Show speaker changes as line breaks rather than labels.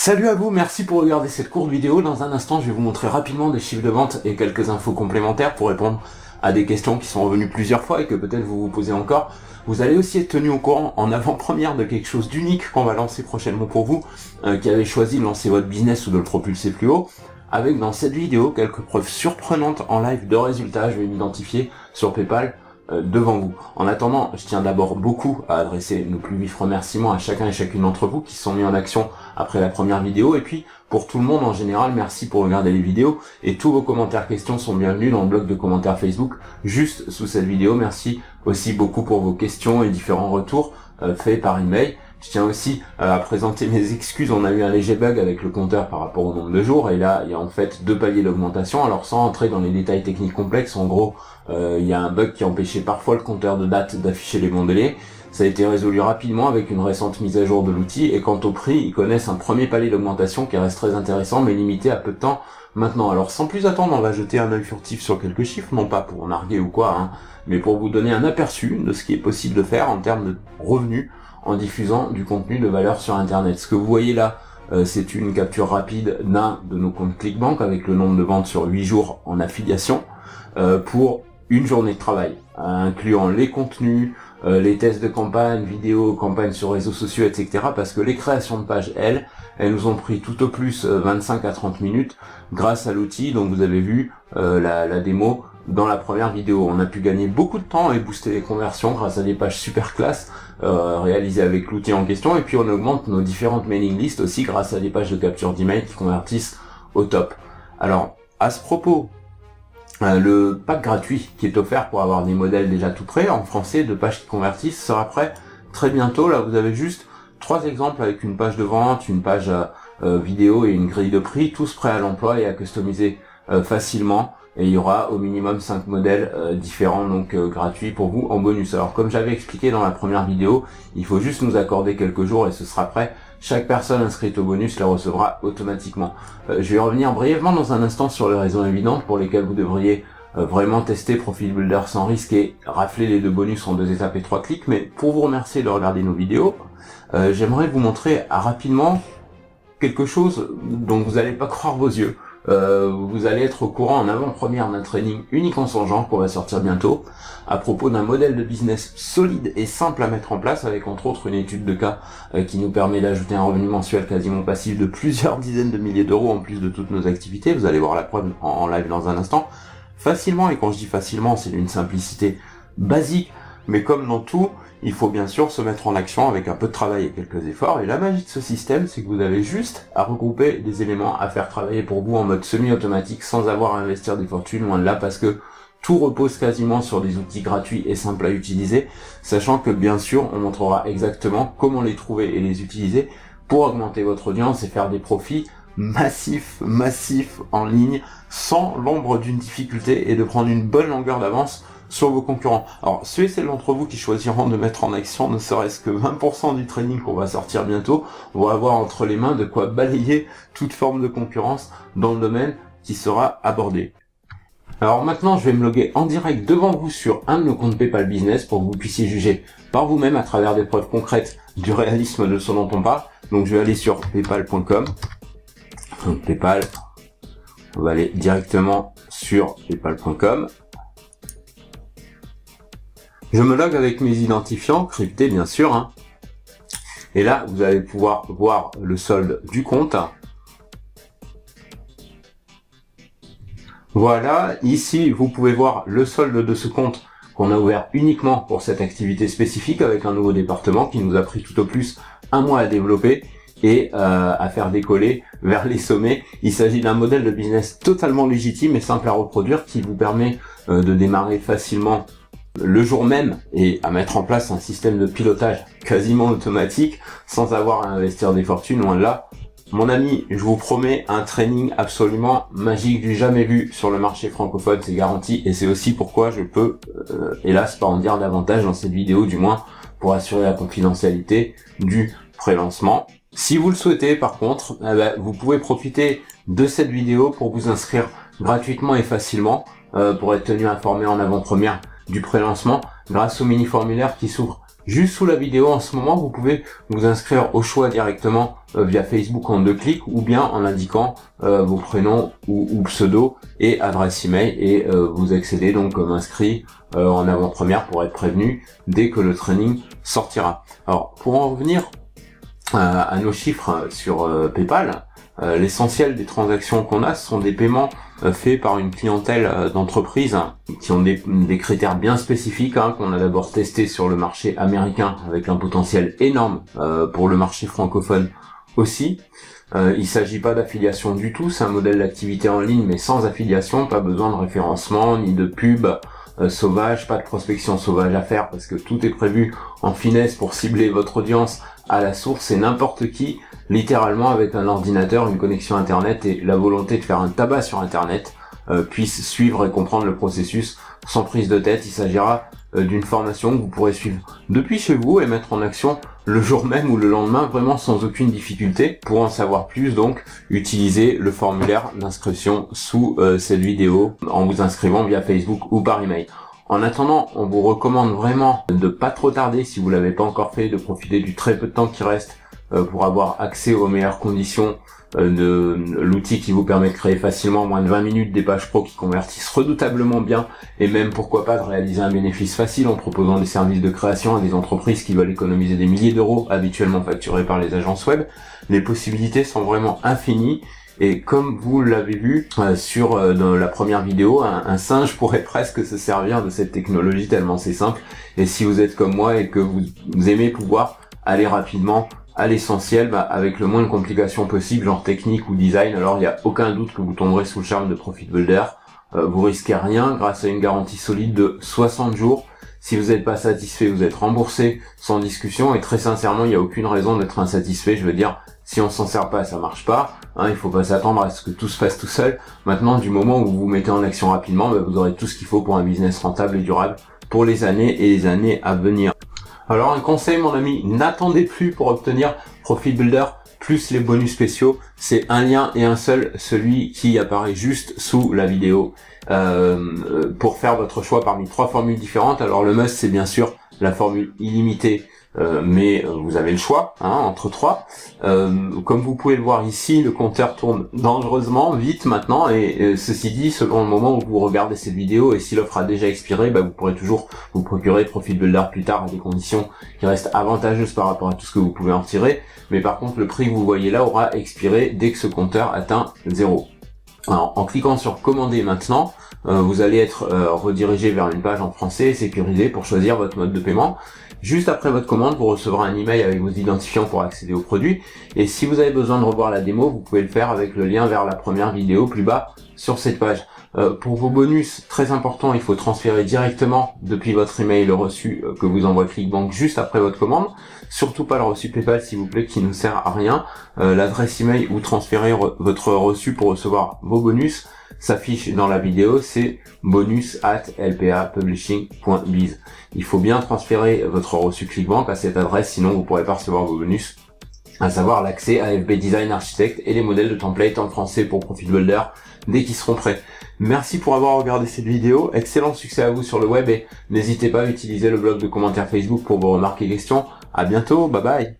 Salut à vous, merci pour regarder cette courte vidéo. Dans un instant, je vais vous montrer rapidement des chiffres de vente et quelques infos complémentaires pour répondre à des questions qui sont revenues plusieurs fois et que peut-être vous vous posez encore. Vous allez aussi être tenu au courant en avant-première de quelque chose d'unique qu'on va lancer prochainement pour vous, qui avez choisi de lancer votre business ou de le propulser plus haut. Avec dans cette vidéo quelques preuves surprenantes en live de résultats, je vais m'identifier sur PayPal devant vous. En attendant, je tiens d'abord beaucoup à adresser nos plus vifs remerciements à chacun et chacune d'entre vous qui se sont mis en action après la première vidéo, et puis pour tout le monde en général, merci pour regarder les vidéos, et tous vos commentaires questions sont bienvenus dans le bloc de commentaires Facebook juste sous cette vidéo. Merci aussi beaucoup pour vos questions et différents retours faits par email. Je tiens aussi à présenter mes excuses, on a eu un léger bug avec le compteur par rapport au nombre de jours, et là il y a en fait 2 paliers d'augmentation. Alors sans entrer dans les détails techniques complexes, en gros il y a un bug qui empêchait parfois le compteur de date d'afficher les bons délais. Ça a été résolu rapidement avec une récente mise à jour de l'outil, et quant au prix, ils connaissent un premier palier d'augmentation qui reste très intéressant mais limité à peu de temps maintenant. Alors sans plus attendre, on va jeter un œil furtif sur quelques chiffres, non pas pour narguer ou quoi, mais pour vous donner un aperçu de ce qui est possible de faire en termes de revenus en diffusant du contenu de valeur sur internet. Ce que vous voyez là, c'est une capture rapide d'un de nos comptes ClickBank avec le nombre de ventes sur 8 jours en affiliation pour une journée de travail, incluant les contenus, les tests de campagne, vidéos, campagnes sur réseaux sociaux, etc. Parce que les créations de pages, elles nous ont pris tout au plus 25 à 30 minutes grâce à l'outil dont vous avez vu la démo dans la première vidéo. On a pu gagner beaucoup de temps et booster les conversions grâce à des pages super classe réalisées avec l'outil en question, et puis on augmente nos différentes mailing lists aussi grâce à des pages de capture d'email qui convertissent au top. Alors à ce propos, le pack gratuit qui est offert pour avoir des modèles déjà tout prêts en français de pages qui convertissent sera prêt très bientôt. Là vous avez juste 3 exemples avec une page de vente, une page vidéo et une grille de prix, tous prêts à l'emploi et à customiser facilement. Et il y aura au minimum 5 modèles différents, donc gratuits pour vous en bonus. Alors comme j'avais expliqué dans la première vidéo, il faut juste nous accorder quelques jours et ce sera prêt. Chaque personne inscrite au bonus le recevra automatiquement. Je vais revenir brièvement dans un instant sur les raisons évidentes pour lesquelles vous devriez vraiment tester Profit Builder sans risque et rafler les 2 bonus en 2 étapes et 3 clics. Mais pour vous remercier de regarder nos vidéos, j'aimerais vous montrer rapidement quelque chose dont vous n'allez pas croire vos yeux. Vous allez être au courant en avant-première d'un training unique en son genre qu'on va sortir bientôt à propos d'un modèle de business solide et simple à mettre en place, avec entre autres une étude de cas qui nous permet d'ajouter un revenu mensuel quasiment passif de plusieurs dizaines de milliers d'euros en plus de toutes nos activités. Vous allez voir la preuve en live dans un instant. Facilement, et quand je dis facilement, c'est d'une simplicité basique, mais comme dans tout, il faut bien sûr se mettre en action avec un peu de travail et quelques efforts. Et la magie de ce système, c'est que vous avez juste à regrouper des éléments à faire travailler pour vous en mode semi-automatique sans avoir à investir des fortunes, loin de là, parce que tout repose quasiment sur des outils gratuits et simples à utiliser, sachant que bien sûr, on montrera exactement comment les trouver et les utiliser pour augmenter votre audience et faire des profits massifs en ligne sans l'ombre d'une difficulté, et de prendre une bonne longueur d'avance sur vos concurrents. Alors ceux et celles d'entre vous qui choisiront de mettre en action ne serait-ce que 20% du training qu'on va sortir bientôt vont avoir entre les mains de quoi balayer toute forme de concurrence dans le domaine qui sera abordé. Alors maintenant, je vais me loguer en direct devant vous sur un de nos comptes PayPal Business pour que vous puissiez juger par vous-même à travers des preuves concrètes du réalisme de ce dont on parle. Donc je vais aller sur paypal.com. Donc PayPal, on va aller directement sur paypal.com. Je me log avec mes identifiants, cryptés bien sûr, et là vous allez pouvoir voir le solde du compte. Voilà, ici vous pouvez voir le solde de ce compte qu'on a ouvert uniquement pour cette activité spécifique, avec un nouveau département qui nous a pris tout au plus 1 mois à développer et à faire décoller vers les sommets. Il s'agit d'un modèle de business totalement légitime et simple à reproduire qui vous permet de démarrer facilement le jour même et à mettre en place un système de pilotage quasiment automatique sans avoir à investir des fortunes, loin de là. Mon ami, je vous promets un training absolument magique du jamais vu sur le marché francophone, c'est garanti, et c'est aussi pourquoi je peux hélas pas en dire davantage dans cette vidéo, du moins pour assurer la confidentialité du pré-lancement. Si vous le souhaitez par contre, vous pouvez profiter de cette vidéo pour vous inscrire gratuitement et facilement pour être tenu informé en avant-première du pré-lancement grâce au mini formulaire qui s'ouvre Juste sous la vidéo en ce moment, vous pouvez vous inscrire au choix directement via Facebook en 2 clics ou bien en indiquant vos prénoms ou pseudo et adresse email et vous accédez donc comme inscrit en avant-première pour être prévenu dès que le training sortira. Alors pour en revenir à nos chiffres sur PayPal, l'essentiel des transactions qu'on a, ce sont des paiements faits par une clientèle d'entreprises qui ont des critères bien spécifiques qu'on a d'abord testé sur le marché américain avec un potentiel énorme pour le marché francophone aussi. Il s'agit pas d'affiliation du tout, c'est un modèle d'activité en ligne mais sans affiliation, pas besoin de référencement ni de pub sauvage, pas de prospection sauvage à faire parce que tout est prévu en finesse pour cibler votre audience à la source et n'importe qui, littéralement avec un ordinateur, une connexion internet et la volonté de faire un tabac sur internet puisse suivre et comprendre le processus sans prise de tête. Il s'agira d'une formation que vous pourrez suivre depuis chez vous et mettre en action le jour même ou le lendemain vraiment sans aucune difficulté. Pour en savoir plus donc, utilisez le formulaire d'inscription sous cette vidéo en vous inscrivant via Facebook ou par email. En attendant, on vous recommande vraiment de pas trop tarder si vous l'avez pas encore fait, de profiter du très peu de temps qui reste pour avoir accès aux meilleures conditions de l'outil qui vous permet de créer facilement en moins de 20 minutes des pages pro qui convertissent redoutablement bien et même pourquoi pas de réaliser un bénéfice facile en proposant des services de création à des entreprises qui veulent économiser des milliers d'euros habituellement facturés par les agences web. Les possibilités sont vraiment infinies. Et comme vous l'avez vu dans la première vidéo, un singe pourrait presque se servir de cette technologie tellement c'est simple. Et si vous êtes comme moi et que vous aimez pouvoir aller rapidement à l'essentiel, avec le moins de complications possible, genre technique ou design, alors il n'y a aucun doute que vous tomberez sous le charme de Profit Builder. Vous risquez rien grâce à une garantie solide de 60 jours. Si vous n'êtes pas satisfait, vous êtes remboursé sans discussion et très sincèrement, il n'y a aucune raison d'être insatisfait. Je veux dire, si on s'en sert pas, ça marche pas. Il faut pas s'attendre à ce que tout se fasse tout seul. Maintenant, du moment où vous vous mettez en action rapidement, vous aurez tout ce qu'il faut pour un business rentable et durable pour les années et les années à venir. Alors un conseil mon ami, n'attendez plus pour obtenir Profit Builder plus les bonus spéciaux, c'est un lien et un seul, celui qui apparaît juste sous la vidéo pour faire votre choix parmi 3 formules différentes. Alors le must c'est bien sûr la formule illimitée, mais vous avez le choix entre 3. Comme vous pouvez le voir ici, le compteur tourne dangereusement vite maintenant et ceci dit, selon le moment où vous regardez cette vidéo et si l'offre a déjà expiré, vous pourrez toujours vous procurer Profit Builder plus tard à des conditions qui restent avantageuses par rapport à tout ce que vous pouvez en tirer. Mais par contre, le prix que vous voyez là aura expiré dès que ce compteur atteint 0. Alors, en cliquant sur commander maintenant, vous allez être redirigé vers une page en français et sécurisé pour choisir votre mode de paiement. Juste après votre commande, vous recevrez un email avec vos identifiants pour accéder au produit. Et si vous avez besoin de revoir la démo, vous pouvez le faire avec le lien vers la première vidéo plus bas sur cette page. Pour vos bonus, très important, il faut transférer directement depuis votre email le reçu que vous envoie Clickbank juste après votre commande. Surtout pas le reçu PayPal s'il vous plaît qui ne sert à rien. L'adresse email où transférez votre reçu pour recevoir vos bonus s'affiche dans la vidéo, c'est bonus@lpapublishing.biz. Il faut bien transférer votre reçu Clickbank à cette adresse, sinon vous ne pourrez pas recevoir vos bonus, à savoir l'accès à FB Design Architect et les modèles de template en français pour Profit Builder dès qu'ils seront prêts. Merci pour avoir regardé cette vidéo, excellent succès à vous sur le web et n'hésitez pas à utiliser le bloc de commentaires Facebook pour vos remarques et questions. À bientôt, bye bye.